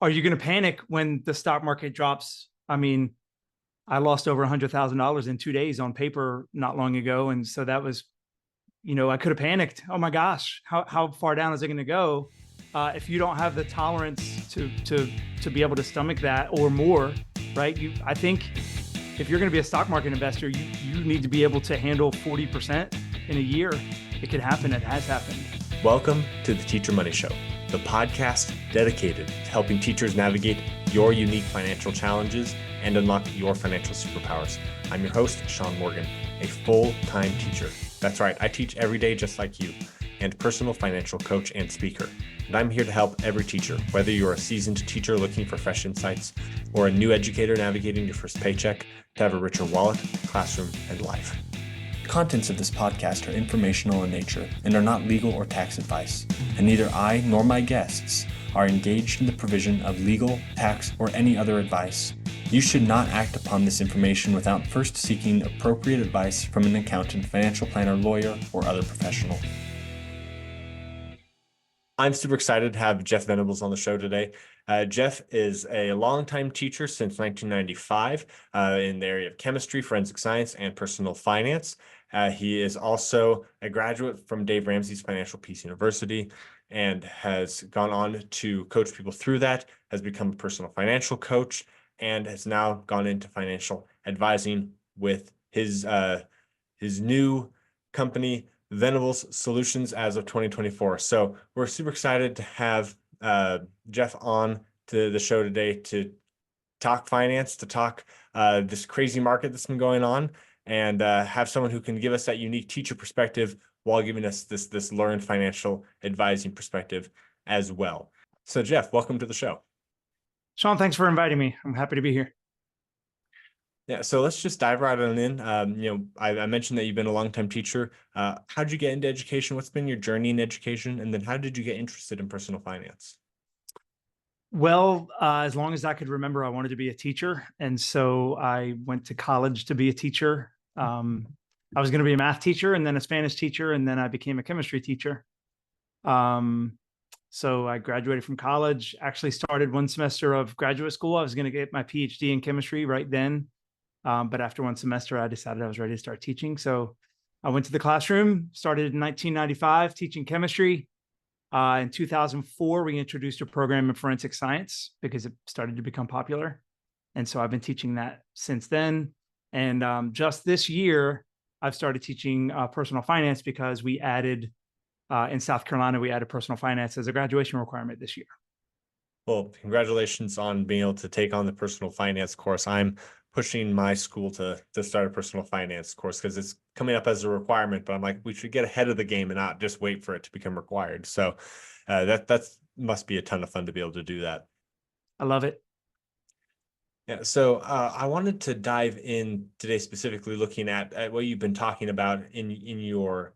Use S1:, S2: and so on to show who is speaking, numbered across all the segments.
S1: are you going to panic when the stock market drops? I mean, I lost over $100,000 in 2 days on paper not long ago. And so that was, I could have panicked. Oh my gosh, how far down is it going to go? If you don't have the tolerance to be able to stomach that or more, right? I think if you're going to be a stock market investor, you need to be able to handle 40% in a year. It could happen. It has happened.
S2: Welcome to the Teacher Money Show, the podcast dedicated to helping teachers navigate your unique financial challenges and unlock your financial superpowers. I'm your host, Sean Morgan, a full-time teacher. That's right, I teach every day just like you, and personal financial coach and speaker. And I'm here to help every teacher, whether you're a seasoned teacher looking for fresh insights or a new educator navigating your first paycheck, to have a richer wallet, classroom, and life. The contents of this podcast are informational in nature and are not legal or tax advice, and neither I nor my guests are engaged in the provision of legal, tax, or any other advice. You should not act upon this information without first seeking appropriate advice from an accountant, financial planner, lawyer, or other professional. I'm super excited to have Jeff Venables on the show today. Jeff is a longtime teacher since 1995 in the area of chemistry, forensic science, and personal finance. He is also a graduate from Dave Ramsey's Financial Peace University and has gone on to coach people through that, has become a personal financial coach, and has now gone into financial advising with his new company, Venables Solutions, as of 2024. So we're super excited to have Jeff on to the show today to talk finance, to talk this crazy market that's been going on, and have someone who can give us that unique teacher perspective while giving us this learned financial advising perspective as well. So Jeff, welcome to the show.
S1: Sean, thanks for inviting me. I'm happy to be here.
S2: Yeah, so let's just dive right on in. I mentioned that you've been a longtime teacher. How did you get into education? What's been your journey in education? And then how did you get interested in personal finance?
S1: Well, as long as I could remember, I wanted to be a teacher. And so I went to college to be a teacher. I was going to be a math teacher and then a Spanish teacher, and then I became a chemistry teacher. So I graduated from college, actually started one semester of graduate school. I was going to get my PhD in chemistry right then. But after one semester, I decided I was ready to start teaching. So I went to the classroom, started in 1995 teaching chemistry. In 2004, we introduced a program in forensic science because it started to become popular. And so I've been teaching that since then. And just this year, I've started teaching personal finance because we added, in South Carolina, we added personal finance as a graduation requirement this year.
S2: Well, congratulations on being able to take on the personal finance course. I'm pushing my school to start a personal finance course because it's coming up as a requirement, but I'm like, we should get ahead of the game and not just wait for it to become required. So that must be a ton of fun to be able to do that.
S1: I love it.
S2: Yeah, so I wanted to dive in today specifically looking at what you've been talking about in your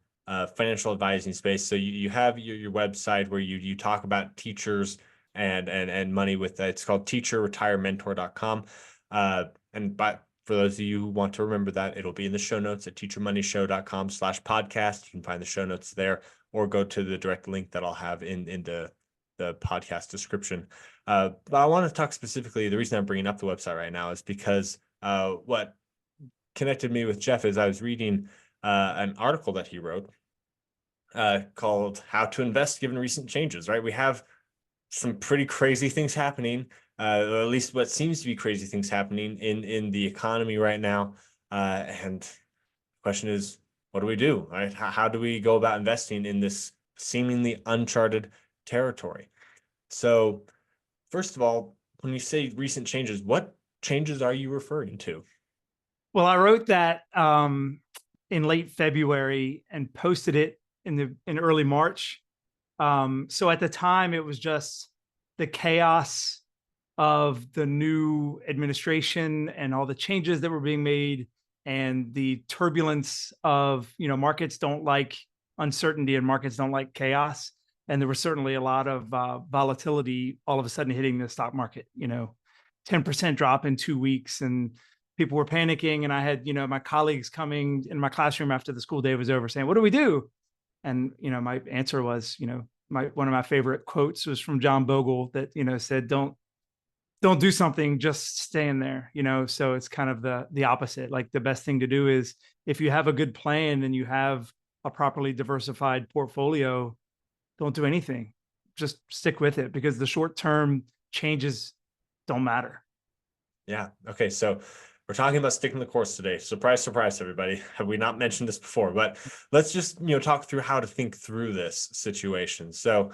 S2: financial advising space. So you have your website where you talk about teachers and money with it's called teacherretirementor.com. For those of you who want to remember that, it'll be in the show notes at teachermoneyshow.com/podcast. You can find the show notes there, or go to the direct link that I'll have in the podcast description. But I want to talk specifically, the reason I'm bringing up the website right now is because what connected me with Jeff is I was reading an article that he wrote called How to Invest Given Recent Changes, right? We have some pretty crazy things happening, or at least what seems to be crazy things happening in the economy right now. And the question is, what do we do, right? How do we go about investing in this seemingly uncharted territory? So first of all, when you say recent changes, what changes are you referring to?
S1: Well, I wrote that in late February and posted it in early March. So at the time, it was just the chaos of the new administration and all the changes that were being made and the turbulence of, markets don't like uncertainty and markets don't like chaos. And there was certainly a lot of volatility all of a sudden hitting the stock market, 10% drop in 2 weeks. And people were panicking. And I had, my colleagues coming in my classroom after the school day was over saying, what do we do? And, my answer was, one of my favorite quotes was from John Bogle that, said, don't don't do something, just stay in there, So it's kind of the opposite. Like the best thing to do is if you have a good plan and you have a properly diversified portfolio, don't do anything. Just stick with it because the short-term changes don't matter.
S2: Yeah. Okay. So we're talking about sticking the course today. Surprise, surprise, everybody. Have we not mentioned this before? But let's just, talk through how to think through this situation. So,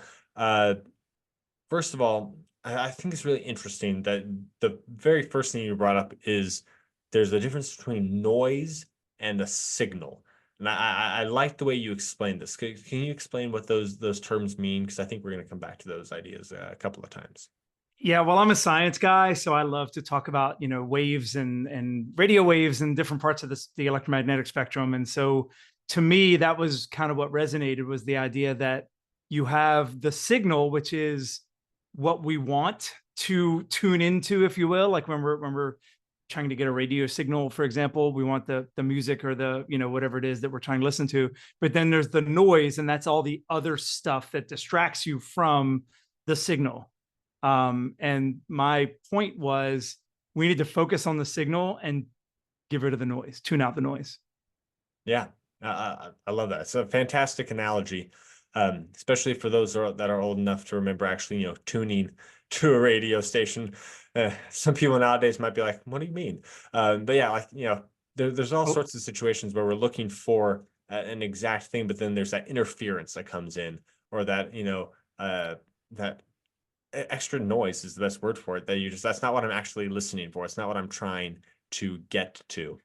S2: first of all, I think it's really interesting that the very first thing you brought up is there's a difference between noise and a signal. And I like the way you explained this. Can you explain what those terms mean? Because I think we're going to come back to those ideas a couple of times.
S1: Yeah, well, I'm a science guy, so I love to talk about waves and radio waves and different parts of the electromagnetic spectrum. And so, to me, that was kind of what resonated was the idea that you have the signal, which is what we want to tune into, if you will. Like when we're trying to get a radio signal, for example, we want the music or the whatever it is that we're trying to listen to. But then there's the noise, and that's all the other stuff that distracts you from the signal. And my point was we need to focus on the signal and get rid of the noise, tune out the noise.
S2: Yeah, I love that. It's a fantastic analogy, especially for those that are old enough to remember actually, tuning to a radio station. Some people nowadays might be like, "What do you mean?" But yeah, like there's all sorts of situations where we're looking for an exact thing, but then there's that interference that comes in, or that that extra noise is the best word for it. That's not what I'm actually listening for. It's not what I'm trying to get to.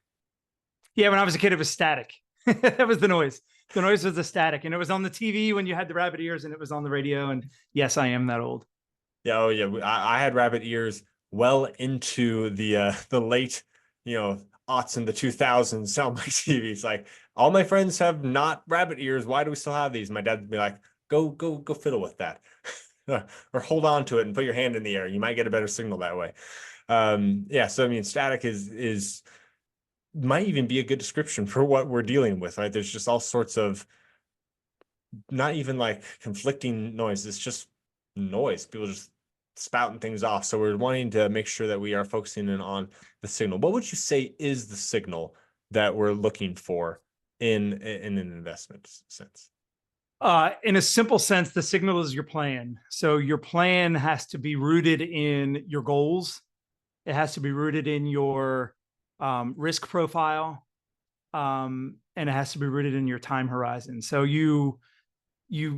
S1: Yeah, when I was a kid, it was static. That was the noise. The noise was the static, and it was on the TV when you had the rabbit ears, and it was on the radio. And yes, I am that old.
S2: Yeah, oh yeah. I had rabbit ears well into the late, aughts in the 2000s on my TV. It's like all my friends have not rabbit ears. Why do we still have these? My dad would be like, go fiddle with that. Or hold on to it and put your hand in the air. You might get a better signal that way. Yeah, so I mean, static is might even be a good description for what we're dealing with, right? There's just all sorts of not even like conflicting noise. It's just noise. People just spouting things off. So we're wanting to make sure that we are focusing in on the signal. What would you say is the signal that we're looking for in an investment sense?
S1: In a simple sense, the signal is your plan. So your plan has to be rooted in your goals. It has to be rooted in your risk profile, and it has to be rooted in your time horizon. So you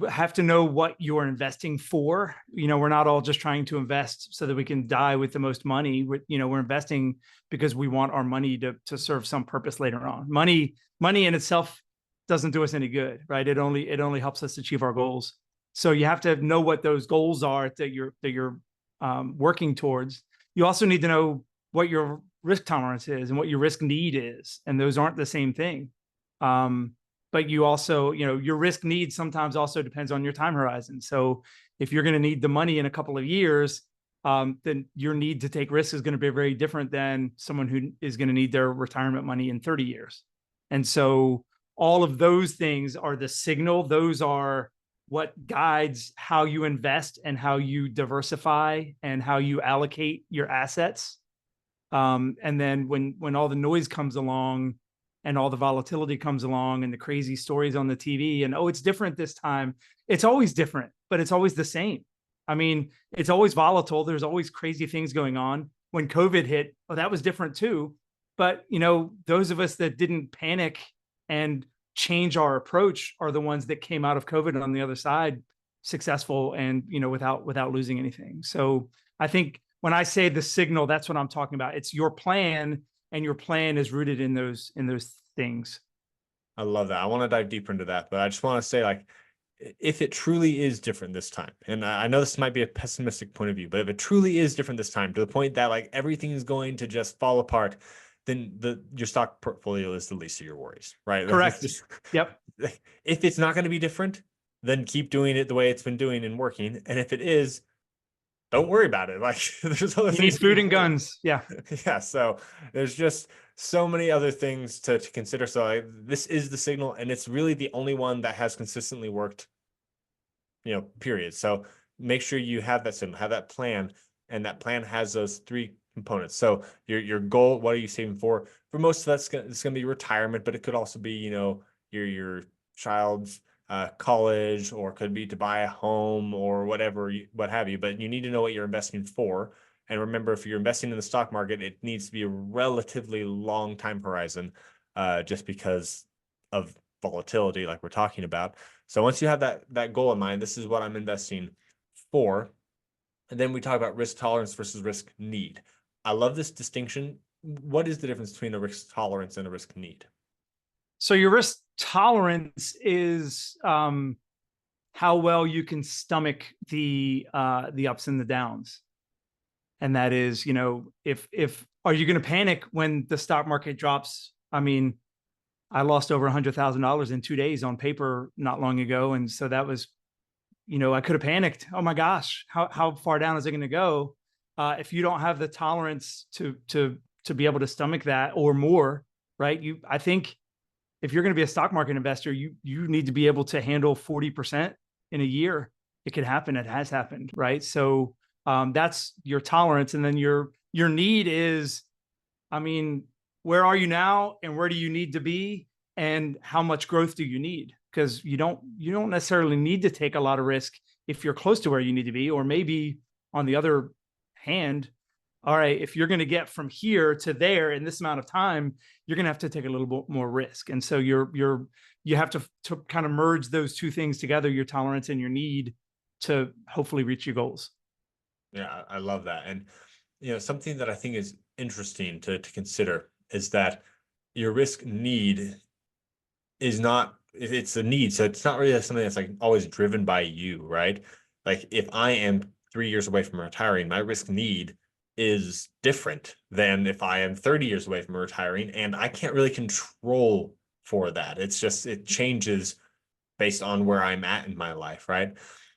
S1: have to know what you're investing for. We're not all just trying to invest so that we can die with the most money. We're investing because we want our money to serve some purpose later on. Money in itself doesn't do us any good, right? It only helps us achieve our goals. So you have to know what those goals are that you're working towards. You also need to know what your risk tolerance is and what your risk need is, and those aren't the same thing. But you also, your risk need sometimes also depends on your time horizon. So if you're going to need the money in a couple of years, then your need to take risks is going to be very different than someone who is going to need their retirement money in 30 years. And so all of those things are the signal. Those are what guides how you invest and how you diversify and how you allocate your assets. And then when all the noise comes along and all the volatility comes along and the crazy stories on the TV and, oh, it's different this time. It's always different, but it's always the same. I mean, it's always volatile. There's always crazy things going on. When COVID hit, oh, that was different too. But, those of us that didn't panic and change our approach are the ones that came out of COVID on the other side successful and, without losing anything. So I think when I say the signal, that's what I'm talking about. It's your plan, and your plan is rooted in those things.
S2: I love that. I want to dive deeper into that, but I just want to say, like, if it truly is different this time, and I know this might be a pessimistic point of view, but if it truly is different this time to the point that like everything is going to just fall apart, then your stock portfolio is the least of your worries, right?
S1: Correct. Yep.
S2: If it's not going to be different, then keep doing it the way it's been doing and working. And if it is, don't worry about it. Like there's other
S1: You
S2: things.
S1: need food and guns. Yeah.
S2: Yeah. So there's just so many other things to consider. So this is the signal, and it's really the only one that has consistently worked, period. So make sure you have that signal, have that plan. And that plan has those three components. So your goal, what are you saving for? For most of that's it's gonna be retirement, but it could also be, your child's college, or could be to buy a home or whatever, what have you. But you need to know what you're investing for. And remember, if you're investing in the stock market, it needs to be a relatively long time horizon, just because of volatility, like we're talking about. So once you have that goal in mind, this is what I'm investing for. And then we talk about risk tolerance versus risk need. I love this distinction. What is the difference between a risk tolerance and a risk need?
S1: So your risk tolerance is how well you can stomach the ups and the downs. And that is, if are you going to panic when the stock market drops? I mean, I lost over $100,000 in 2 days on paper not long ago, and so that was, I could have panicked. Oh my gosh, how far down is it going to go? If you don't have the tolerance to be able to stomach that or more, right? I think if you're going to be a stock market investor, you need to be able to handle 40% in a year. It could happen. It has happened, right? So that's your tolerance, and then your need is, I mean, where are you now, and where do you need to be, and how much growth do you need? Because you don't necessarily need to take a lot of risk if you're close to where you need to be, or maybe on the other hand, all right, if you're going to get from here to there in this amount of time, you're going to have to take a little bit more risk. And so you have to kind of merge those two things together, your tolerance and your need, to hopefully reach your goals.
S2: Yeah, I love that. And something that I think is interesting to consider is that your risk need is not, it's a need. So it's not really something that's like always driven by you, right? Like if I am 3 years away from retiring, my risk need is different than if I am 30 years away from retiring, and I can't really control for that. It's just, it changes based on where I'm at in my life, right?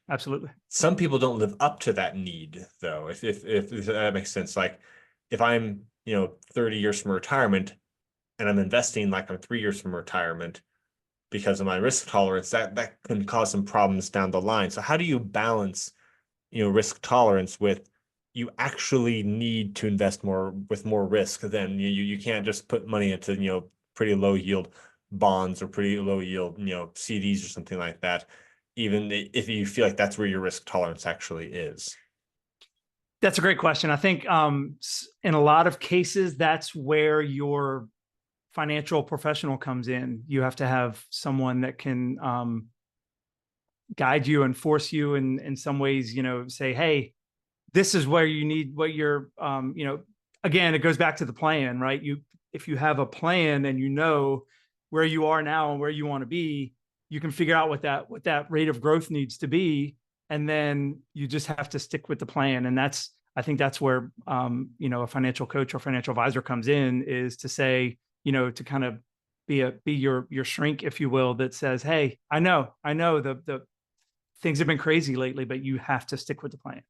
S1: Absolutely.
S2: Some people don't live up to that need, though, if that makes sense. Like if I'm 30 years from retirement and I'm investing like I'm 3 years from retirement, because of my risk tolerance, that can cause some problems down the line. So how do you balance risk tolerance with, you actually need to invest more with more risk? Then you can't just put money into pretty low yield bonds or pretty low yield CDs or something like that, even if you feel like that's where your risk tolerance actually is.
S1: That's a great question. I think in a lot of cases, that's where your financial professional comes in. You have to have someone that can guide you and force you in some ways, say, hey, this is where you need what you're, again, it goes back to the plan, right? If you have a plan and where you are now and where you want to be, you can figure out what that rate of growth needs to be. And then you just have to stick with the plan. And I think that's where, a financial coach or financial advisor comes in, is to say, to kind of be your shrink, if you will, that says, hey, I know the things have been crazy lately, but you have to stick with the plan.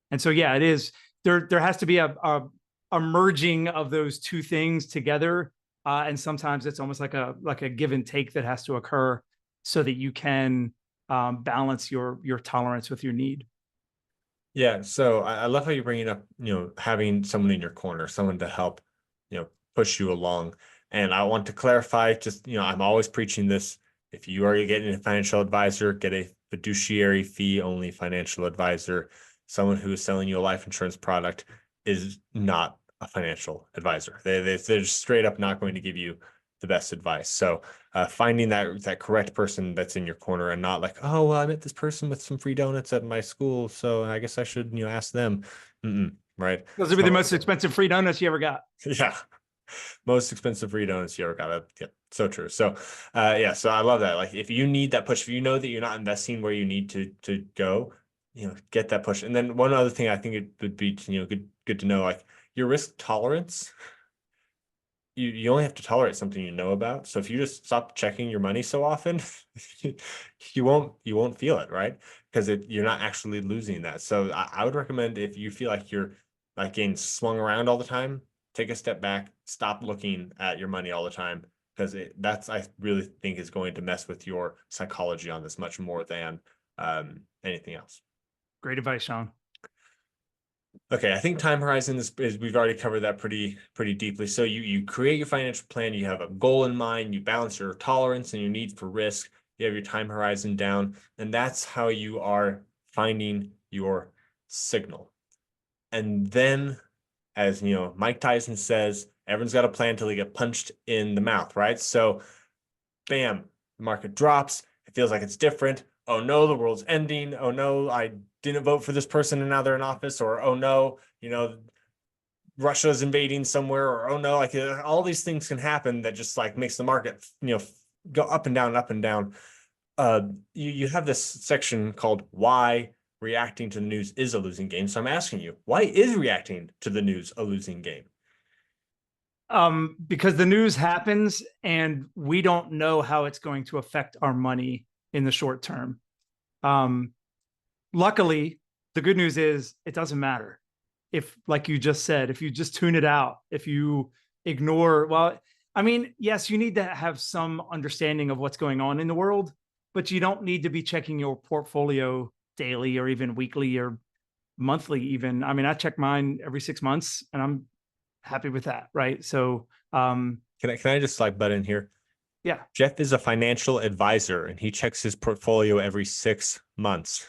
S1: And so, yeah, it is, there has to be a merging of those two things together. And sometimes it's almost like a give and take that has to occur so that you can balance your tolerance with your need.
S2: Yeah, so I love how you're bringing up, having someone in your corner, someone to help, push you along. And I want to clarify, just, I'm always preaching this. If you are getting a financial advisor, get a fiduciary fee only financial advisor. Someone who is selling you a life insurance product is not a financial advisor. They're just straight up not going to give you the best advice. So finding that correct person that's in your corner, and not like, oh, well, I met this person with some free donuts at my school, so I guess I should ask them. Right?
S1: Those would be the most expensive free donuts you ever got.
S2: Yeah, most expensive free donuts you ever got. Yeah, so true. So yeah, so I love that. Like if you need that push, if you know that you're not investing where you need to go, get that push. And then one other thing I think it would be good to know, like your risk tolerance, you only have to tolerate something you know about. So if you just stop checking your money so often, you won't feel it, right? Because you're not actually losing that. So I would recommend, if you feel like you're like getting swung around all the time, take a step back, stop looking at your money all the time, because that's, I really think, is going to mess with your psychology on this much more than anything else.
S1: Great advice, Sean.
S2: Okay, I think time horizon is we've already covered that pretty deeply. So you create your financial plan, you have a goal in mind, you balance your tolerance and your need for risk, you have your time horizon down, and that's how you are finding your signal. And then, as you know, Mike Tyson says, everyone's got a plan until they get punched in the mouth, right? So bam, the market drops. It feels like it's different. Oh no, the world's ending. Oh no, I didn't vote for this person and now they're in office. Or oh no, Russia's invading somewhere. Or oh no, like all these things can happen that just like makes the market, go up and down, up and down. You have this section called why reacting to the news is a losing game. So I'm asking you, why is reacting to the news a losing game?
S1: Because the news happens and we don't know how it's going to affect our money in the short term. Um, Luckily, the good news is it doesn't matter. If, like you just said, if you just tune it out, if you ignore, well, I mean, yes, you need to have some understanding of what's going on in the world, but you don't need to be checking your portfolio daily or even weekly or monthly even. I mean, I check mine every 6 months and I'm happy with that, right? So,
S2: Can I just like butt in here?
S1: yeah.
S2: Jeff is a financial advisor and he checks his portfolio every 6 months.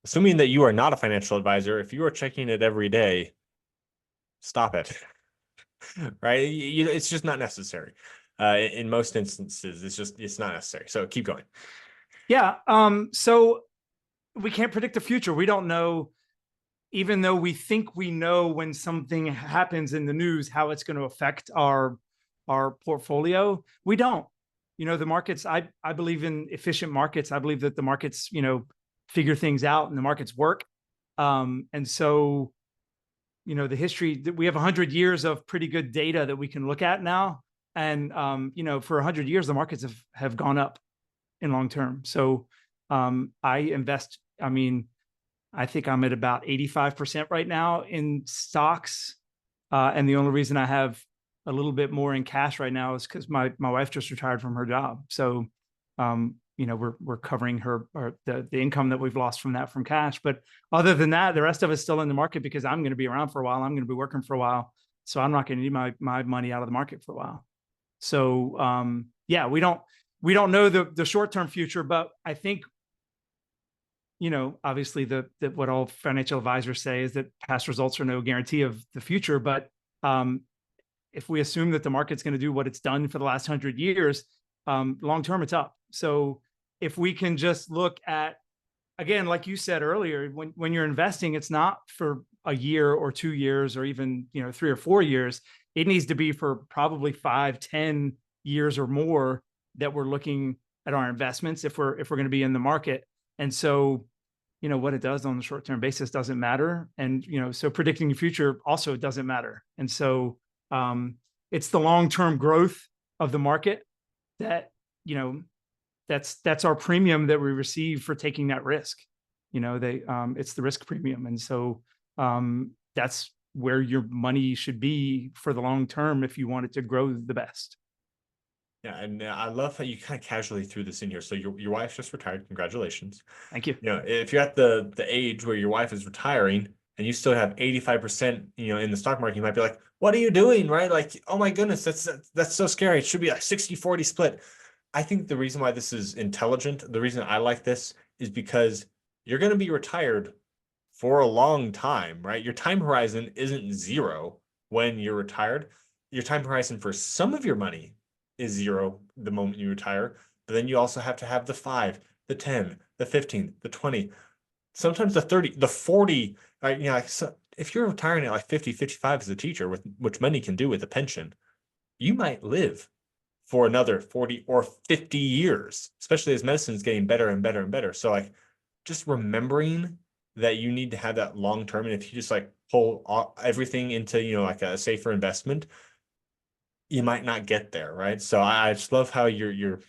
S2: Assuming that you are not a financial advisor, if you are checking it every day, stop it. Right? It's just not necessary. In most instances, it's not necessary. So keep going.
S1: Yeah. So we can't predict the future. We don't know, even though we think we know when something happens in the news, how it's going to affect our portfolio. We don't. The markets, I believe in efficient markets. I believe that the markets, figure things out and the markets work. And so, the history that we have 100 years of pretty good data that we can look at now. And, for 100 years, the markets have gone up in long term. So I invest, I mean, I think I'm at about 85% right now in stocks. And the only reason I have a little bit more in cash right now is because my wife just retired from her job. So, we're covering her or the income that we've lost from that from cash. But other than that, the rest of it's still in the market because I'm going to be around for a while. I'm going to be working for a while. So I'm not going to need my money out of the market for a while. So yeah, we don't know the short-term future, but I think, obviously what all financial advisors say is that past results are no guarantee of the future. But if we assume that the market's going to do what it's done for the last 100 years, long term, it's up. So if we can just look at, again, like you said earlier, when you're investing, it's not for a year or 2 years or even 3 or 4 years. It needs to be for probably 5, 10 years or more that we're looking at our investments if we're going to be in the market. And so, what it does on the short-term basis doesn't matter. And, so predicting the future also doesn't matter. And so it's the long-term growth of the market that, that's our premium that we receive for taking that risk. It's the risk premium. And so that's where your money should be for the long term if you want it to grow the best.
S2: Yeah, and I love how you kind of casually threw this in here. So your wife just retired. Congratulations.
S1: Thank you.
S2: If you're at the age where your wife is retiring and you still have 85%, in the stock market, you might be like, what are you doing? Right? Like, oh my goodness, that's so scary. It should be like 60-40 split. I think the reason why this is intelligent, the reason I like this is because you're going to be retired for a long time, right? Your time horizon isn't zero when you're retired. Your time horizon for some of your money is zero the moment you retire. But then you also have to have the 5, the 10, the 15, the 20, sometimes the 30, the 40. Right? So if you're retiring at like 50, 55 as a teacher, with which many can do with a pension, you might live for another 40 or 50 years, especially as medicine is getting better and better and better. So like just remembering that you need to have that long term. And if you just like pull everything into, like a safer investment, you might not get there, right? So I just love how you're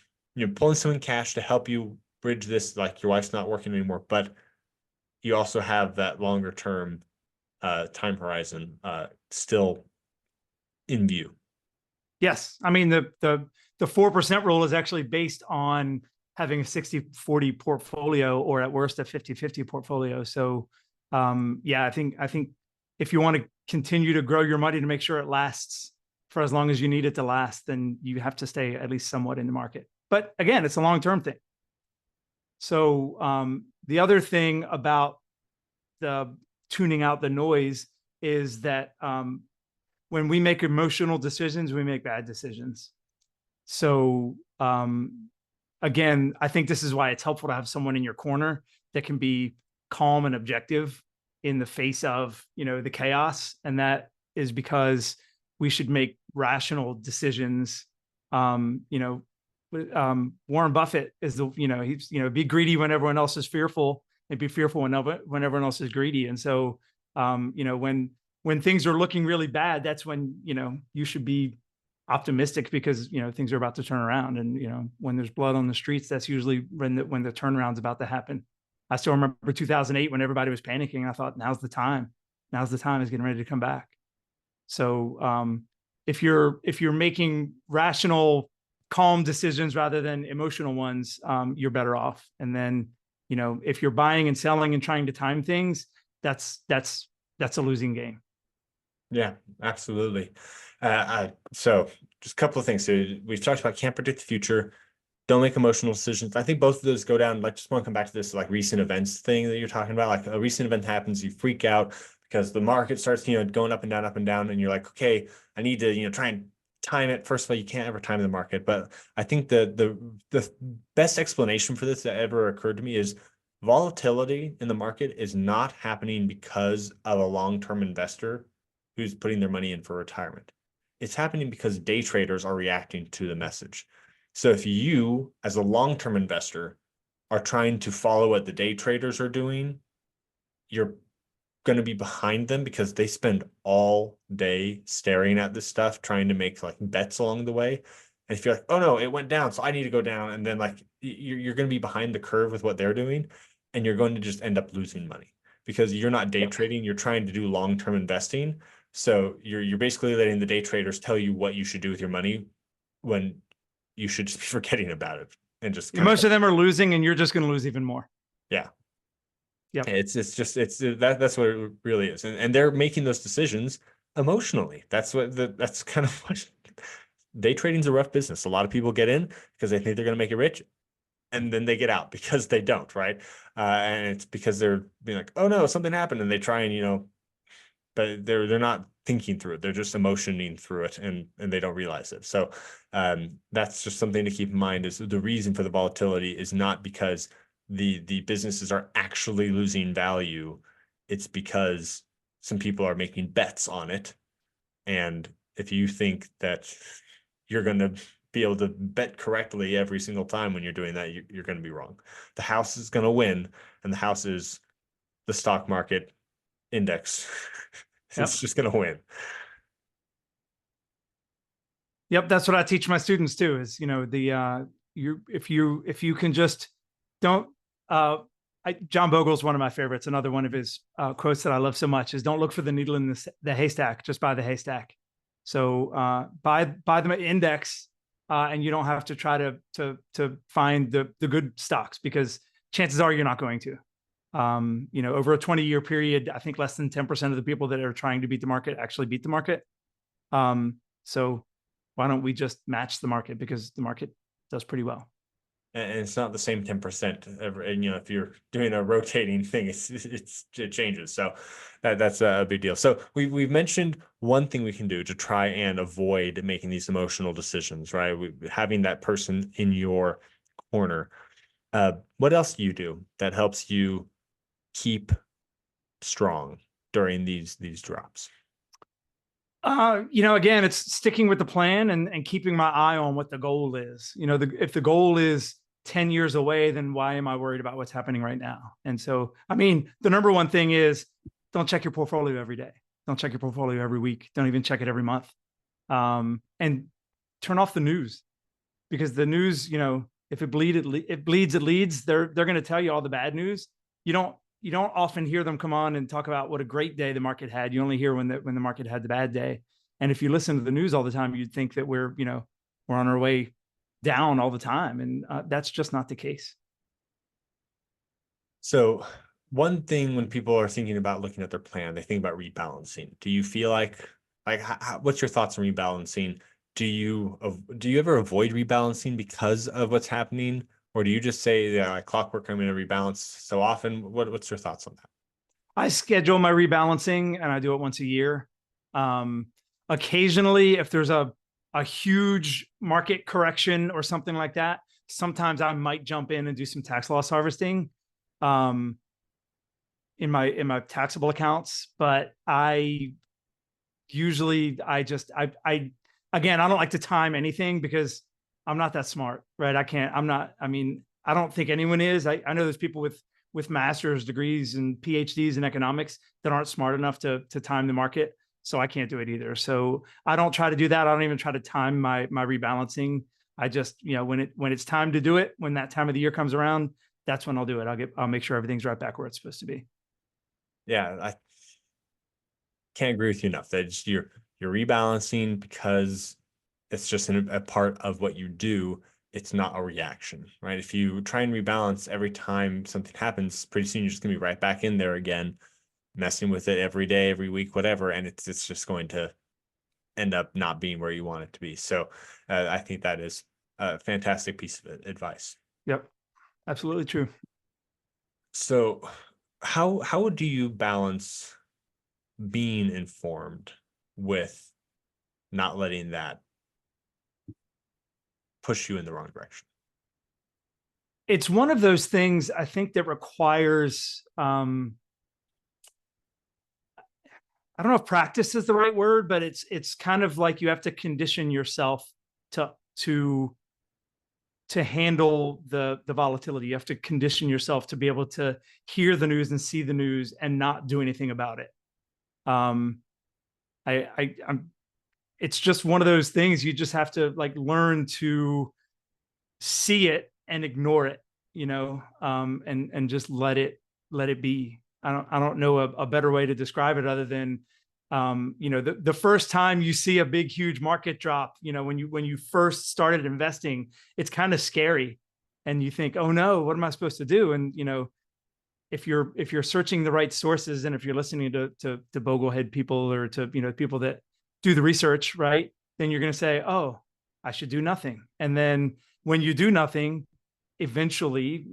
S2: pulling some in cash to help you bridge this, like your wife's not working anymore, but you also have that longer term time horizon still in view.
S1: Yes. I mean, the 4% rule is actually based on having a 60-40 portfolio or at worst a 50-50 portfolio. So Yeah, I think if you want to continue to grow your money to make sure it lasts for as long as you need it to last, then you have to stay at least somewhat in the market. But again, it's a long-term thing. So the other thing about the tuning out the noise is that when we make emotional decisions, we make bad decisions. So again, I think this is why it's helpful to have someone in your corner that can be calm and objective in the face of, the chaos. And that is because we should make rational decisions. Warren Buffett is he's, be greedy when everyone else is fearful, and be fearful when everyone else is greedy. And so, when things are looking really bad, that's when, you should be optimistic because, things are about to turn around. And, when there's blood on the streets, that's usually when the turnaround's about to happen. I still remember 2008 when everybody was panicking. I thought, now's the time. Now's the time is getting ready to come back. So if you're making rational, calm decisions rather than emotional ones, you're better off. And then, if you're buying and selling and trying to time things, that's a losing game.
S2: Yeah, absolutely. So just a couple of things. So we've talked about can't predict the future. Don't make emotional decisions. I think both of those go down. Like, just want to come back to this like recent events thing that you're talking about. Like, a recent event happens, you freak out because the market starts, going up and down, and you're like, okay, I need to, try and time it. First of all, you can't ever time the market. But I think the best explanation for this that ever occurred to me is volatility in the market is not happening because of a long-term investor who's putting their money in for retirement. It's happening because day traders are reacting to the message. So if you, as a long-term investor, are trying to follow what the day traders are doing, you're going to be behind them because they spend all day staring at this stuff, trying to make like bets along the way. And if you're like, oh no, it went down, so I need to go down. And then like you're going to be behind the curve with what they're doing, and you're going to just end up losing money because you're not day trading, you're trying to do long-term investing. So you're basically letting the day traders tell you what you should do with your money when you should just be forgetting about it and just
S1: most of them are losing, and you're just going to lose even more.
S2: Yeah.
S1: Yeah.
S2: It's that's what it really is. And they're making those decisions emotionally. That's kind of what day trading's a rough business. A lot of people get in because they think they're going to make it rich, and then they get out because they don't, right? And it's because they're being like, oh no, something happened, and they try and, but they're not thinking through it. They're just emotioning through it, and they don't realize it. So that's just something to keep in mind, is the reason for the volatility is not because the businesses are actually losing value. It's because some people are making bets on it. And if you think that you're going to be able to bet correctly every single time when you're doing that, you're going to be wrong. The house is going to win, and the house is the stock market index. It's just going to win.
S1: Yep, that's what I teach my students too. Is if you can just don't. John Bogle's one of my favorites. Another one of his quotes that I love so much is, "Don't look for the needle in the haystack, just buy the haystack." So buy the index, and you don't have to try to find the good stocks, because chances are you're not going to. Over a 20-year period, I think less than 10% of the people that are trying to beat the market actually beat the market. So why don't we just match the market, because the market does pretty well.
S2: And it's not the same 10% ever. And, if you're doing a rotating thing, it changes. So that's a big deal. So we've mentioned one thing we can do to try and avoid making these emotional decisions, right? Having that person in your corner. What else do you do that helps you keep strong during these drops?
S1: Again, it's sticking with the plan and keeping my eye on what the goal is. If the goal is 10 years away, then why am I worried about what's happening right now? And so, the number one thing is, don't check your portfolio every day. Don't check your portfolio every week. Don't even check it every month. And turn off the news, because the news, if it bleeds, it leads. They're going to tell you all the bad news. You don't often hear them come on and talk about what a great day the market had. You only hear when the market had the bad day. And if you listen to the news all the time, you'd think that we're on our way down all the time. And that's just not the case.
S2: So one thing when people are thinking about looking at their plan, they think about rebalancing. Do you feel like what's your thoughts on rebalancing? Do you ever avoid rebalancing because of what's happening, or do you just say, yeah, like clockwork, I'm going to rebalance so often? What's your thoughts on that?
S1: I schedule my rebalancing and I do it once a year. Um, Occasionally, if there's a huge market correction or something like that, sometimes I might jump in and do some tax loss harvesting um, in my taxable accounts. But I usually I again, I don't like to time anything because I'm not that smart, right? I mean, I don't think anyone is. I know there's people with master's degrees and PhDs in economics that aren't smart enough to time the market. So I can't do it either. So I don't try to do that. I don't even try to time my rebalancing. I just, when it's time to do it, when that time of the year comes around, that's when I'll do it. I'll make sure everything's right back where it's supposed to be.
S2: Yeah, I can't agree with you enough that just you're rebalancing because it's just a part of what you do. It's not a reaction, right? If you try and rebalance every time something happens, pretty soon you're just gonna be right back in there again, messing with it every day, every week, whatever, and it's just going to end up not being where you want it to be. So I think that is a fantastic piece of advice.
S1: Yep, absolutely true.
S2: So how do you balance being informed with not letting that push you in the wrong direction?
S1: It's one of those things I think that requires I don't know if practice is the right word, but it's kind of like you have to condition yourself to to to handle the volatility. You have to condition yourself to be able to hear the news and see the news and not do anything about it. Um, I'm it's just one of those things you just have to like learn to see it and ignore it, and just let it be. I don't know a better way to describe it other than the first time you see a big huge market drop, when you first started investing, it's kind of scary and you think, oh no, what am I supposed to do? And if you're searching the right sources and if you're listening to boglehead people or to people that do the research, right, then you're going to say, oh, I should do nothing. And then when you do nothing, eventually,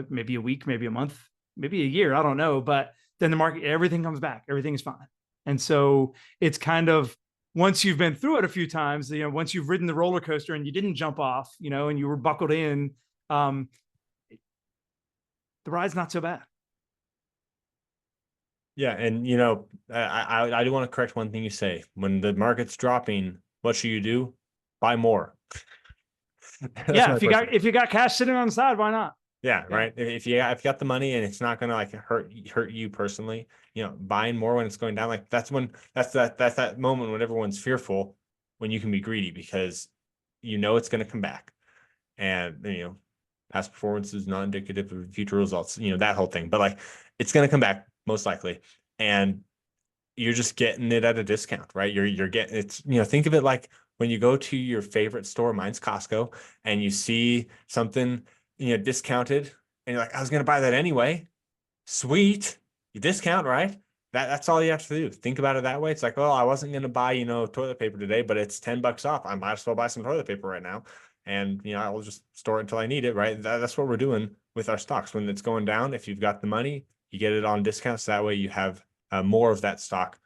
S1: maybe a week, maybe a month, maybe a year, I don't know, but then the market, everything comes back, everything is fine. And so it's kind of, once you've been through it a few times, once you've ridden the roller coaster and you didn't jump off, and you were buckled in, um, the ride's not so bad.
S2: Yeah, and I do want to correct one thing you say. When the market's dropping, what should you do? Buy more. That's
S1: Yeah,
S2: my
S1: if you
S2: personal.
S1: got if you got cash sitting on the side, why not?
S2: Yeah,
S1: Yeah.
S2: right. If you got the money and it's not gonna like hurt you personally, buying more when it's going down, like that's that moment when everyone's fearful, when you can be greedy because it's gonna come back. And past performance is not indicative of future results, that whole thing. But like it's gonna come back most likely. And you're just getting it at a discount, right? You're getting it's, think of it like when you go to your favorite store, mine's Costco, and you see something, discounted, and you're like, I was gonna buy that anyway. Sweet, you discount, right? That's all you have to do. Think about it that way. It's like, well, I wasn't gonna buy, toilet paper today, but it's $10 off. I might as well buy some toilet paper right now. And I'll just store it until I need it, right? That's what we're doing with our stocks. When it's going down, if you've got the money, you get it on discounts. That way you have more of that stock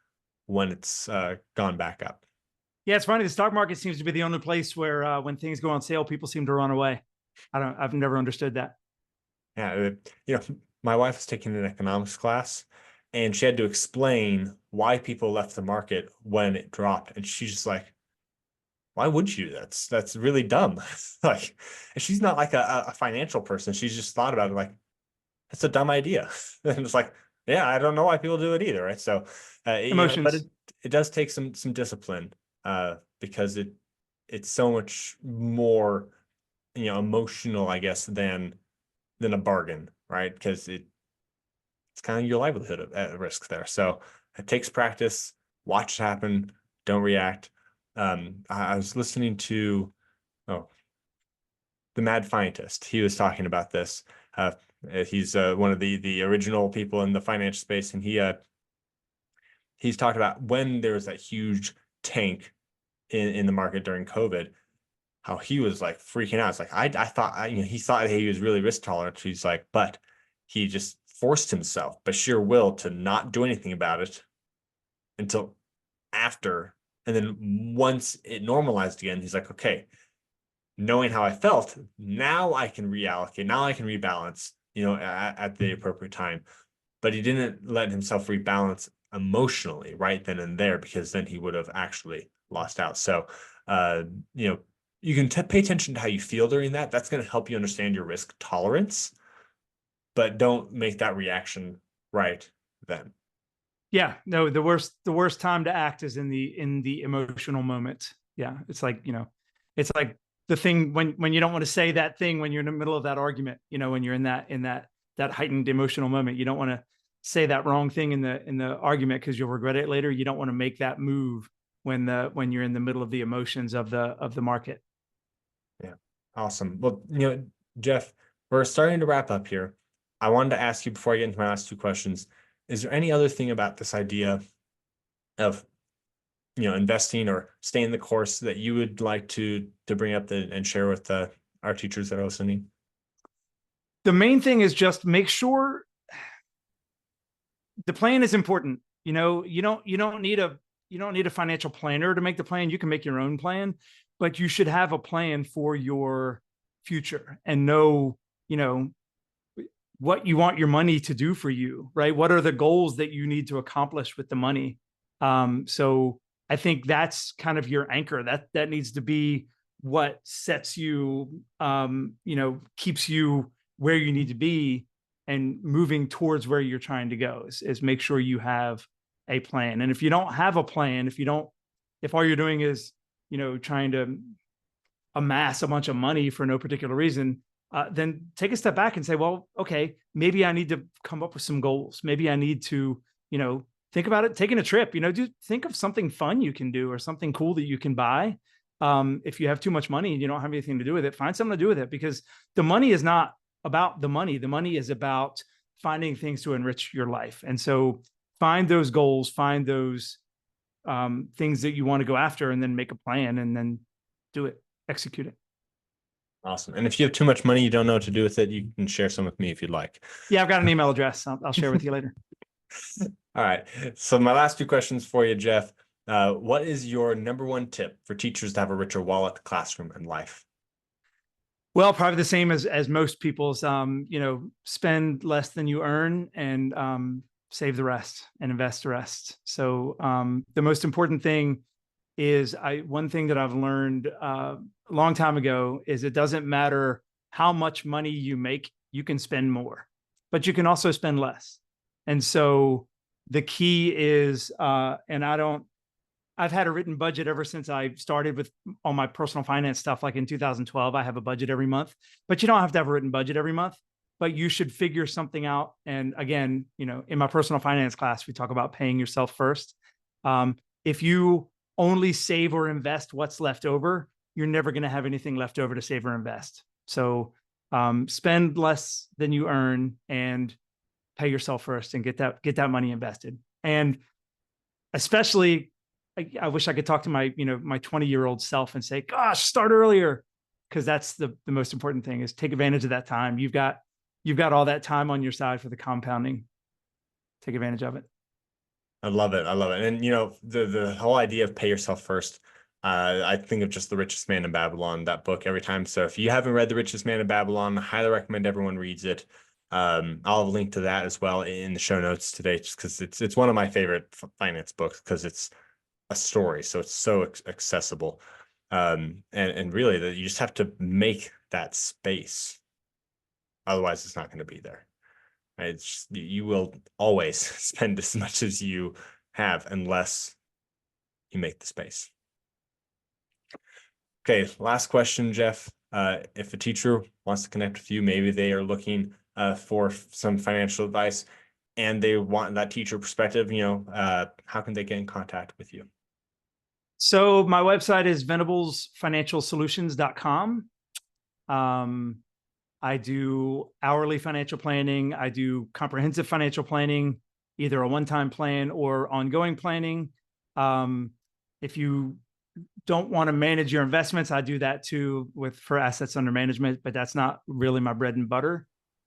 S2: when it's gone back up.
S1: Yeah, it's funny. The stock market seems to be the only place where when things go on sale, people seem to run away. I've never understood that.
S2: Yeah, my wife was taking an economics class, and she had to explain why people left the market when it dropped, and she's just like, "Why would you? That's really dumb." Like, and she's not like a financial person. She's just thought about it like, "That's a dumb idea," and it's like, "Yeah, I don't know why people do it either." Right? So, but
S1: Emotions.
S2: it does take some discipline, because it's so much more, emotional, I guess, than a bargain, right? Because it's kind of your livelihood at risk there. So it takes practice. Watch it happen. Don't react. I was listening to the Mad Scientist. He was talking about this. He's one of the original people in the finance space, and he's talked about when there was that huge tank in the market during COVID, how he was like freaking out. It's like I thought, he thought he was really risk tolerant. He's like, but he just forced himself by sheer will to not do anything about it until after. And then once it normalized again, he's like, okay, knowing how I felt, now I can reallocate, now I can rebalance, at the appropriate time. But he didn't let himself rebalance emotionally right then and there, because then he would have actually lost out. So, you can pay attention to how you feel during that. That's going to help you understand your risk tolerance, but don't make that reaction right then.
S1: Yeah, no, the worst time to act is in the emotional moment. Yeah. It's like, it's like the thing when you don't want to say that thing, when you're in the middle of that argument, when you're in that heightened emotional moment, you don't want to say that wrong thing in the argument because you'll regret it later. You don't want to make that move when you're in the middle of the emotions of the market.
S2: Yeah. Awesome. Well, Jeff, we're starting to wrap up here. I wanted to ask you before I get into my last two questions, is there any other thing about this idea of, investing or staying the course that you would like to bring up and share with our teachers that are listening?
S1: The main thing is just make sure the plan is important. You don't need a financial planner to make the plan. You can make your own plan, but you should have a plan for your future and know, what you want your money to do for you, right? What are the goals that you need to accomplish with the money? So I think that's kind of your anchor. That needs to be what sets you, keeps you where you need to be and moving towards where you're trying to go is make sure you have a plan. And if you don't have a plan, if all you're doing is, trying to amass a bunch of money for no particular reason, then take a step back and say, well, okay, maybe I need to come up with some goals. Maybe I need to, think about it, taking a trip, think of something fun you can do or something cool that you can buy. If you have too much money and you don't have anything to do with it, find something to do with it, because the money is not about the money. The money is about finding things to enrich your life. And so find those goals, find those things that you want to go after, and then make a plan and then do it, execute it.
S2: Awesome. And if you have too much money, you don't know what to do with it, you can share some with me if you'd like.
S1: Yeah, I've got an email address. I'll share with you later.
S2: All right. So my last two questions for you, Jeff. What is your number one tip for teachers to have a richer wallet, classroom, and life?
S1: Well, probably the same as most people's, spend less than you earn and save the rest and invest the rest. So the most important thing is one thing that I've learned a long time ago is it doesn't matter how much money you make, you can spend more, but you can also spend less. And so the key is, I've had a written budget ever since I started with all my personal finance stuff. Like in 2012, I have a budget every month, but you don't have to have a written budget every month, but you should figure something out. And again, in my personal finance class, we talk about paying yourself first. If you only save or invest what's left over, you're never going to have anything left over to save or invest. So spend less than you earn and pay yourself first and get that money invested. And especially, I wish I could talk to my 20-year-old self and say, gosh, start earlier. Because that's the most important thing, is take advantage of that time. You've got all that time on your side for the compounding. Take advantage of it.
S2: I love it. I love it. And the whole idea of pay yourself first, I think of just The Richest Man in Babylon, that book, every time. So if you haven't read The Richest Man in Babylon, I highly recommend everyone reads it. I'll have a link to that as well in the show notes today, just because it's one of my favorite finance books, because it's a story, so it's so accessible. And really that you just have to make that space. Otherwise it's not going to be there. Right? It's just, you will always spend as much as you have unless you make the space. Okay, last question, Jeff. If a teacher wants to connect with you, maybe they are looking for some financial advice and they want that teacher perspective, how can they get in contact with you?
S1: So my website is venablesfinancialsolutions.com. I do hourly financial planning. I do comprehensive financial planning, either a one-time plan or ongoing planning. If you don't want to manage your investments, I do that too for assets under management, but that's not really my bread and butter.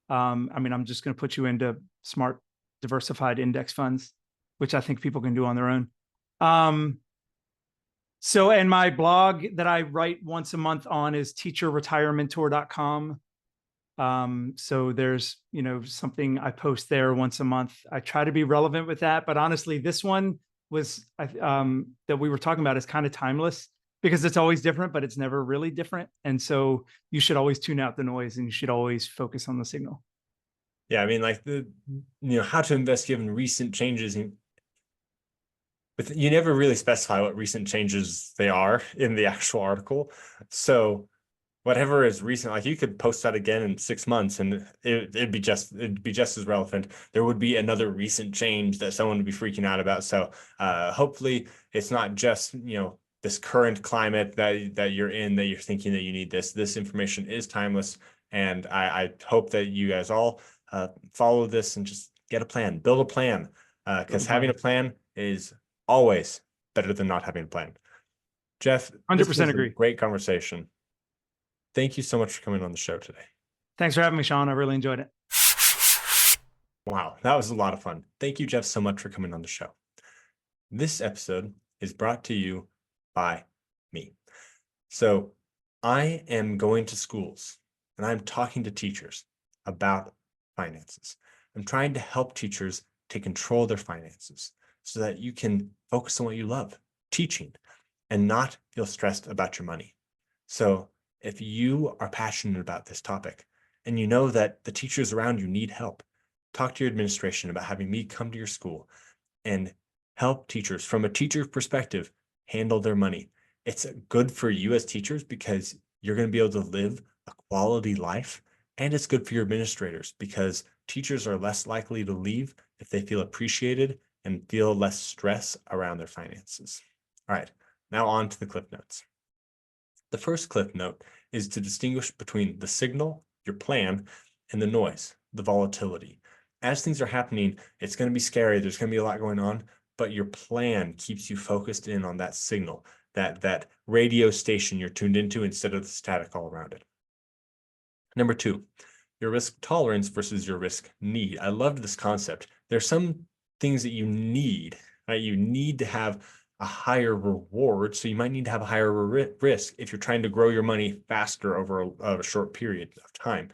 S1: I mean, I'm just going to put you into smart, diversified index funds, which I think people can do on their own. And my blog that I write once a month on is teacherretirementor.com. So there's, something I post there once a month. I try to be relevant with that, but honestly, this one was, that we were talking about is kind of timeless because it's always different, but it's never really different. And so you should always tune out the noise and you should always focus on the signal.
S2: Yeah, I mean, like how to invest given recent changes but you never really specify what recent changes they are in the actual article. So whatever is recent, like you could post that again in 6 months and it'd be just as relevant. There would be another recent change that someone would be freaking out about. So hopefully it's not just, this current climate that you're in, that you're thinking that you need this. This information is timeless. And I hope that you guys all follow this and just get a plan, build a plan. Because having a plan is always better than not having a plan. Jeff,
S1: 100%
S2: this was
S1: agree.
S2: a great conversation. Thank you so much for coming on the show today.
S1: Thanks for having me, Sean. I really enjoyed it.
S2: Wow, that was a lot of fun. Thank you, Jeff, so much for coming on the show. This episode is brought to you by me. So I am going to schools and I'm talking to teachers about finances. I'm trying to help teachers take control of their finances so that you can focus on what you love, teaching, and not feel stressed about your money. So if you are passionate about this topic and you know that the teachers around you need help, talk to your administration about having me come to your school and help teachers from a teacher's perspective handle their money. It's good for you as teachers because you're going to be able to live a quality life, and it's good for your administrators because teachers are less likely to leave if they feel appreciated and feel less stress around their finances. All right, now on to the clip notes. The first clip note is to distinguish between the signal, your plan, and the noise, the volatility. As things are happening, it's going to be scary. There's going to be a lot going on, but your plan keeps you focused in on that signal, that radio station you're tuned into instead of the static all around it. Number 2, your risk tolerance versus your risk need. I loved this concept. There's some things that you need, right? You need to have a higher reward. So you might need to have a higher risk if you're trying to grow your money faster over a short period of time.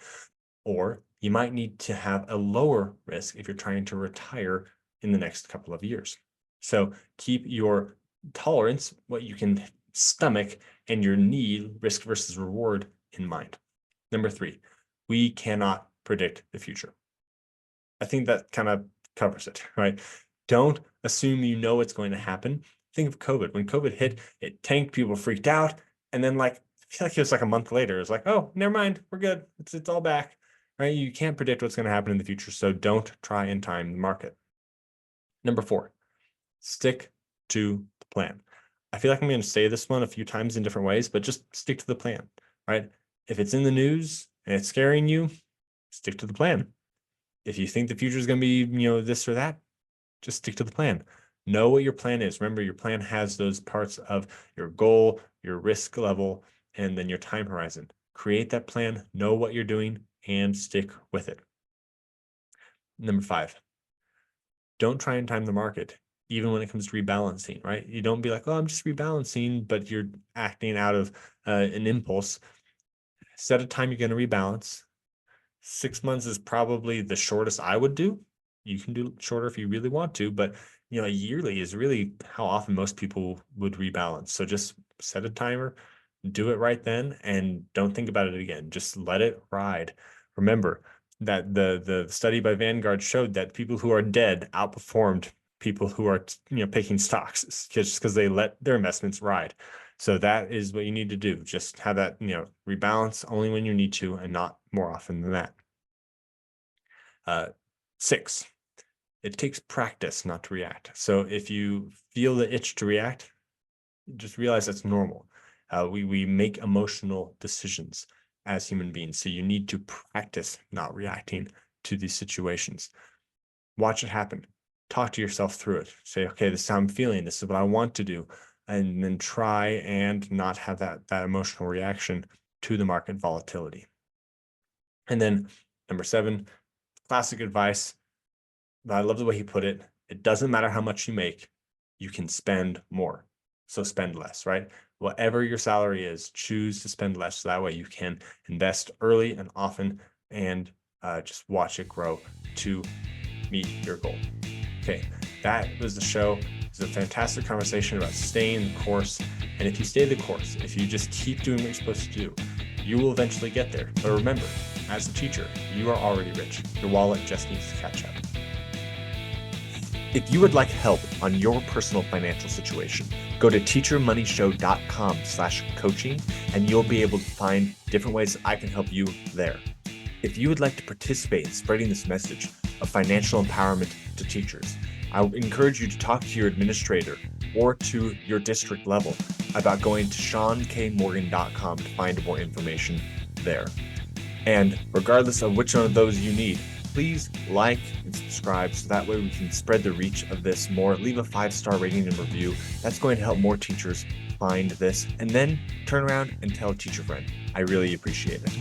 S2: Or you might need to have a lower risk if you're trying to retire in the next couple of years. So keep your tolerance, what you can stomach, and your need, risk versus reward, in mind. Number 3, we cannot predict the future. I think that kind of covers it, right? Don't assume you know what's going to happen. Think of COVID. When COVID hit, it tanked, people freaked out. And then I feel like it was like a month later, it's like, oh, never mind, we're good. It's all back, right? You can't predict what's going to happen in the future. So don't try and time the market. Number 4, stick to the plan. I feel like I'm going to say this one a few times in different ways, but just stick to the plan, right? If it's in the news and it's scaring you, stick to the plan. If you think the future is going to be, this or that, just stick to the plan. Know what your plan is. Remember, your plan has those parts of your goal, your risk level, and then your time horizon. Create that plan, know what you're doing, and stick with it. Number 5, don't try and time the market, even when it comes to rebalancing, right? You don't be like, oh, I'm just rebalancing, but you're acting out of an impulse. Set a time you're going to rebalance. 6 months is probably the shortest I would do. You can do shorter if you really want to, but yearly is really how often most people would rebalance. So just set a timer, do it right then, and don't think about it again. Just let it ride. Remember that the study by Vanguard showed that people who are dead outperformed people who are picking stocks just because they let their investments ride. So that is what you need to do. Just have that rebalance only when you need to and not more often than that. 6, it takes practice not to react. So if you feel the itch to react, just realize that's normal. We make emotional decisions. as human beings. So you need to practice not reacting to these situations. Watch it happen. Talk to yourself through it. Say, okay, this is how I'm feeling. This is what I want to do. And then try and not have that emotional reaction to the market volatility. And then number 7, classic advice. I love the way he put it. It doesn't matter how much you make, you can spend more. So spend less, right? Whatever your salary is, choose to spend less. So that way you can invest early and often and just watch it grow to meet your goal. Okay, that was the show. It was a fantastic conversation about staying the course. And if you stay the course, if you just keep doing what you're supposed to do, you will eventually get there. But remember, as a teacher, you are already rich. Your wallet just needs to catch up. If you would like help on your personal financial situation, go to teachermoneyshow.com/coaching and you'll be able to find different ways I can help you there. If you would like to participate in spreading this message of financial empowerment to teachers, I would encourage you to talk to your administrator or to your district level about going to SeanKMorgan.com to find more information there. And regardless of which one of those you need, please like and subscribe so that way we can spread the reach of this more. Leave a 5-star rating and review. That's going to help more teachers find this, and then turn around and tell a teacher friend. I really appreciate it.